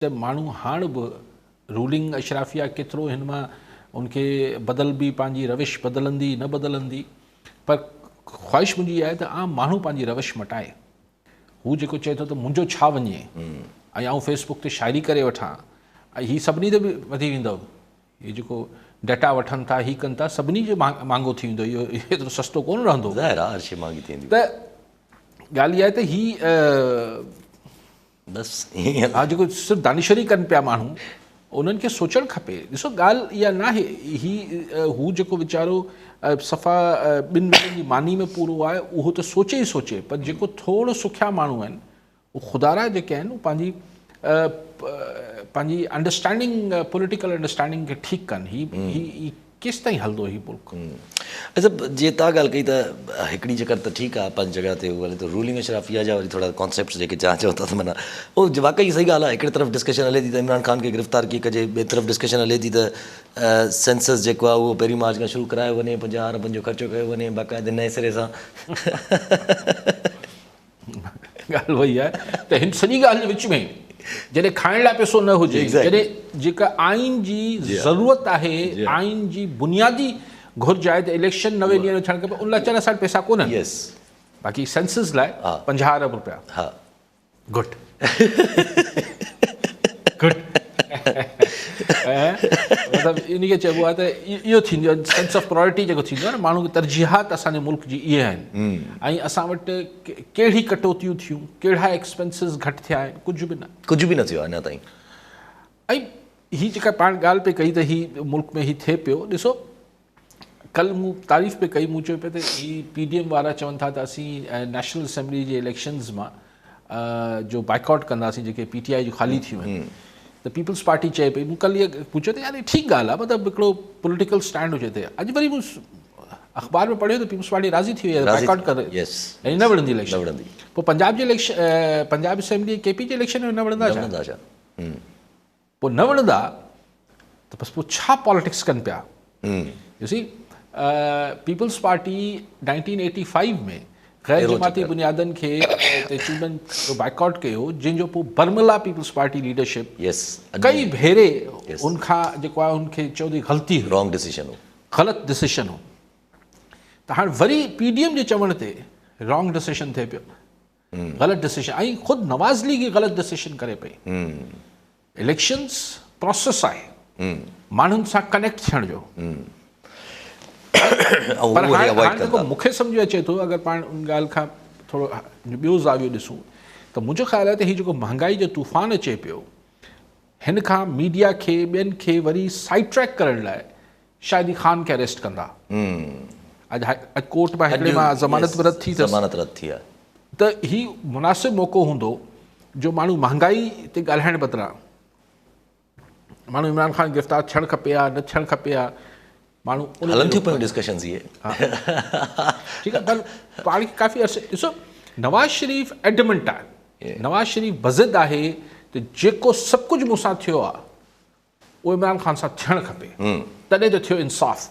त माण्हू हाणे बि रूलिंग अशराफिया केतिरो हिन मां उनखे बदल बि पंहिंजी रविश बदिलंदी न बदिलंदी, पर ख़्वाहिश मुंहिंजी आहे त आम माण्हू पंहिंजी रविश मटाए। हू जेको चए थो त मुंहिंजो छा वञे ऐं आउं फेसबुक ते शाइरी करे वठां, ऐं हीअ सभिनी ते बि वधी वेंदव। हीअ जेको डेटा वठनि था हीअ कनि था, सभिनी जो महांगो थी वेंदो, इहो एतिरो सस्तो कोन रहंदो। त ॻाल्हि इहा आहे त हीअ बसि हा जेको सिर्फ़ु दानिशरी कनि पिया माण्हू, उन्हनि खे सोचणु खपे। ॾिसो ॻाल्हि इहा न आहे हू जेको वीचारो सफ़ा ॿिनि मिनटनि जी मानी में पूरो आहे, उहो त सोचे ई सोचे, पर जेको थोरो सुखिया माण्हू आहिनि उहे ख़ुदारा जेके आहिनि उहे पंहिंजी अंडरस्टैंडिंग पॉलिटिकल अंडरस्टैंडिंग खे ठीकु कनि। ही केसि ताईं हलंदो हीउ मुल्क? अच्छा, जीअं तव्हां ॻाल्हि कई त हिकिड़ी जगह त ठीकु आहे, पंज जॻह ते वरी त रूलिंग अशराफिया जा वरी थोरा कॉन्सेप्ट जेके चओ था त माना उहो वाक़ई सही ॻाल्हि आहे। हिकिड़ी तरफ़ डिस्कशन हले थी त इमरान ख़ान खे गिरफ़्तार कीअं कजे, ॿिए तरफ़ डिस्कशन हले थी त सेंसस जेको आहे उहो पहिरीं मार्च खां शुरू करायो वञे, 50 अरबनि जो ख़र्चो कयो वञे बाक़ाइदे नए सिरे सां। ॻाल्हि उहा ई आहे त हिन सॼी ॻाल्हि जे विच में जॾहिं खाइण लाइ पैसो न हुजे, जॾहिं जेका आइन जी ज़रूरत आहे, आइन जी बुनियादी घुर्ज आहे त इलेक्शन 90 ॾींहं में थियणु खपे, उन लाइ असां वटि पैसा कोन आहिनि। बाक़ी सेंसस लाइ 50 अरब रुपया। हा गुड गुड मतिलबु इनखे चइबो आहे त इहो थींदो आहे सेंस ऑफ प्रायोरिटी जेको थींदो आहे न, माण्हू खे तरजीहात असांजे मुल्क जी इहे आहिनि। ऐं असां वटि कहिड़ी कटौतियूं थियूं, कहिड़ा एक्सपेंसिस घटि थिया आहिनि, कुझु बि न थियो अञा ताईं। ऐं हीअ जेका पाण ॻाल्हि पे कई त हीअ मुल्क में हीअ थिए पियो, ॾिसो कल्ह मूं तारीफ़ पे कई, मूं चयो पियो त हीअ PDM वारा चवनि था त असीं नेशनल असेंबली जे इलेक्शन्स मां जो बाइकआउट कंदासीं, जेके PTI जूं ख़ाली थियूं आहिनि, त पीपल्स पार्टी चए पई। मूं कल्ह इहा पुछियो त यार ठीकु ॻाल्हि आहे, मतिलबु हिकिड़ो पॉलिटिकल स्टैंड हुजे। त अॼु वरी मूं अख़बार में पढ़ियो त पीपल्स पार्टी राज़ी थी वई आहे बाइकआउट करे, ऐं न विढ़ंदी इलेक्शन। पोइ पंजाब जे इलेक्शन, पंजाब असेंबली KP जे इलेक्शन में न विढ़ंदा छा? पोइ न विढ़ंदा त बसि पोइ छा पॉलिटिक्स कनि पिया? ॾिसी पीपल्स पार्टी 1985 में ग़ैर जमाती बुनियादनि खे चूंडनि बाइकआउट कयो, जंहिंजो पोइ बर्मला पीपल्स पार्टी लीडरशिप कई भेरे उनखां जेको आहे उनखे चवंदी ग़लती, रॉन्ग डिसीजन हो, ग़लति डिसीशन हो। त हाणे वरी PDM जे चवण ते रॉन्ग डिसीशन थिए पियो, ग़लति डिसीशन। ऐं ख़ुदि नवाज़ लीग गलत डिसीशन करे पई। इलेक्शंस प्रोसेस आहे माण्हुनि सां कनेक्ट थियण जो। पर हाणे जेको मूंखे सम्झ अचे थो, अगरि पाण उन ॻाल्हि खां थोरो ॿियो ज़ावियो ॾिसूं त मुंहिंजो ख़्यालु आहे त हीअ जेको महांगाई जो तूफ़ान अचे पियो, हिन खां मीडिया खे ॿियनि खे वरी साइड ट्रैक करण लाइ शायदि ख़ान खे अरेस्ट कंदा। अॼु कोर्ट मां हिकिड़े मां ज़मानत रद्द थी आहे, त हीउ मुनासिबु मौक़ो हूंदो जो माण्हू महांगाई ते ॻाल्हाइण बदिरां माण्हू इमरान ख़ान गिरफ़्तार थियणु खपे या न थियणु खपे या माण्हू हलनि थियूं पियूं डिस्कशन्स इहे। ठीकु आहे, पर पाण खे काफ़ी अर्से ॾिसो नवाज़ शरीफ़ एडमेंट आहे, नवाज़ शरीफ़ बज़िद आहे त जेको सभु कुझु मूंसां थियो आहे उहो इमरान ख़ान सां थियणु खपे, तॾहिं त थियो इंसाफ़।